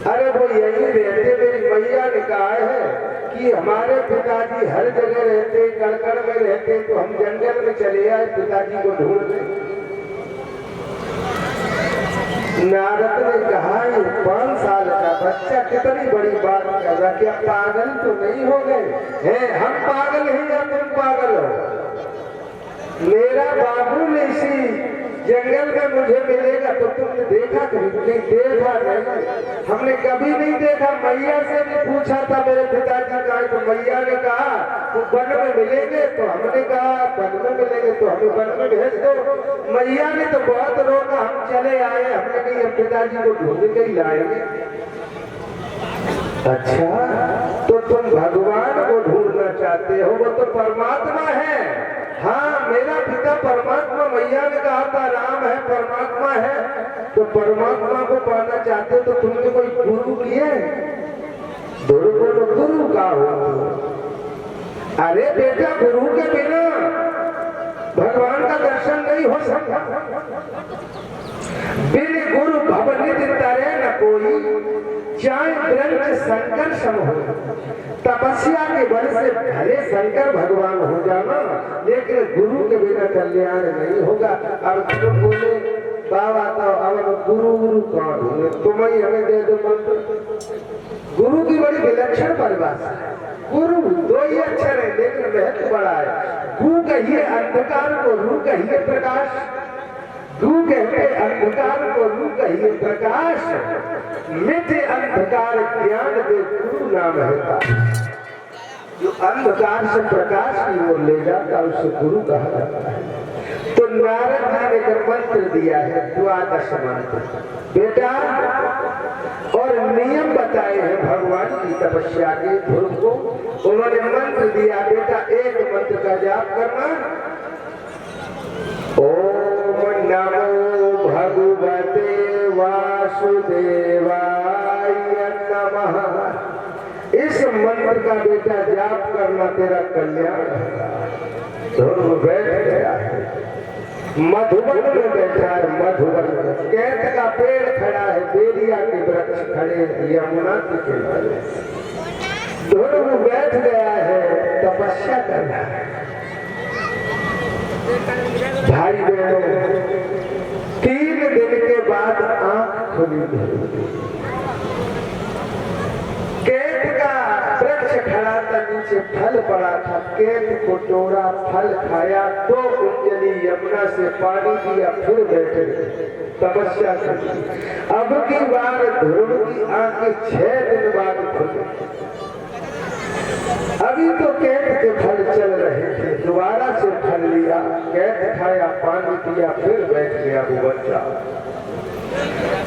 अरे वो यही रहते, मेरी मैया ने कहा है कि हमारे पिताजी हर जगह रहते, कड़कड़ में रहते, तो हम जंगल में चले आए पिताजी को ढूंढने। नारद ने कहा ये 5 साल का बच्चा कितनी बड़ी बात कर रहा, क्या पागल तो नहीं हो गए हैं? हम पागल हैं या तुम पागल हो? मेरा बाबू इसी जंगल में मुझे मिलेगा तो तुमने देखा कभी? नहीं देखा नहीं, हमने कभी नहीं देखा। मैया से भी पूछा था मेरे पिताजी का, तो मैया ने कहा तो वन में मिलेंगे, तो हमने कहा वन में मिलेंगे तो हमें वन में भेज दो। मैया ने तो बहुत रोका, हम चले आए, हमने कही हम पिताजी को ढूंढ के ही लाएंगे। अच्छा, तो तुम भगवान को ढूंढना चाहते हो, वो तो परमात्मा है। हाँ, मेरा पिता परमात्मा, मैया ने कहा था राम है परमात्मा है, तो परमात्मा को पाना चाहते हो तो तुमने कोई गुरु किए? गुरु का हो? अरे बेटा, गुरु के बिना भगवान का दर्शन नहीं हो सकता। बिन गुरु भवनित तरे न कोई, चाहे ग्रंथ शंकर सम हो। तपस्या के बल से भले शंकर भगवान हो जाना, लेकिन गुरु के बिना कल्याण नहीं होगा। अब तुम बोले बाबा तो अब गुरु कौन है? तुम ही हमें दे दो मंत्र। गुरु की बड़ी विलक्षण परिभाषा है। गुरु 2 ही अक्षर है, लेकिन महत्व बड़ा है। गु कहिए अंधकार को, रू कहिए प्रकाश। गु कहते अंधकार को, रू कहिए प्रकाश। मिटे अंधकार ज्ञान दे, गुरु नाम है। जो अंधकार से प्रकाश की ओर ले जाता उसे गुरु कहा जाता है। तो नारद जी ने एक मंत्र दिया है, 12 मंत्र बेटा, और नियम बताए हैं भगवान की तपस्या के ध्रुव को। उन्होंने मंत्र दिया, बेटा एक मंत्र का जाप करना, ओम नमो भगवते वासुदेवाय नमः। इस मंत्र का बेटा जाप करना, तेरा कल्याण होगा। ध्रुव बैठ गया है, मधुबन में बैठा है। मधुबन में कैथ का पेड़ खड़ा है, बेरिया के वृक्ष खड़े हैं यमुना के किनारे। ध्रुव बैठ गया है, तपस्या कर रहा है। भाई बहनों, 3 दिन के बाद आंख खुली। केत का वृक्ष खड़ा था, नीचे फल पड़ा था, केत को तोड़ा, फल खाया, 2 उंगली यमुना से पानी दिया, फिर बैठे तपस्या की। अब की बार ध्रुव की आंखें 6 दिन बाद खुली। अभी तो केत के फल चल रहे थे, दोबारा से फल लिया, केत खाया, पानी पिया, फिर बैठ गया वो बच्चा।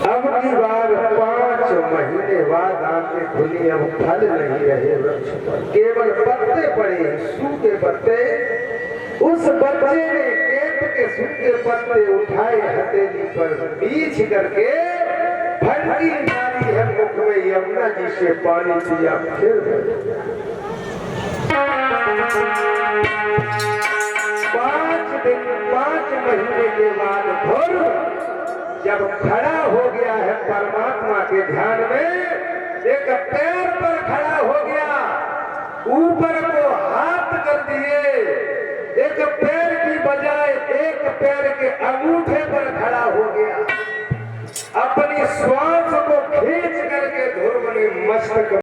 अब की बार 5 महीने बाद आंखें खुली, अब फल नहीं रहे वृक्ष पर, केवल पत्ते पड़े, सूखे पत्ते। उस बच्चे ने केत के सूखे पत्ते उठाए, हथेली पर बीछ करके फटकी मारी है मुख में, यमुना जी से पानी पिया, फिर 5 महीने के बाद ध्रुव जब खड़ा हो गया है परमात्मा के ध्यान में, एक पैर पर खड़ा हो गया, ऊपर को हाथ कर दिए, एक पैर की बजाय एक पैर के अंगूठे पर खड़ा हो गया। अपनी श्वास को खींच करके ध्रुव ने मस्तक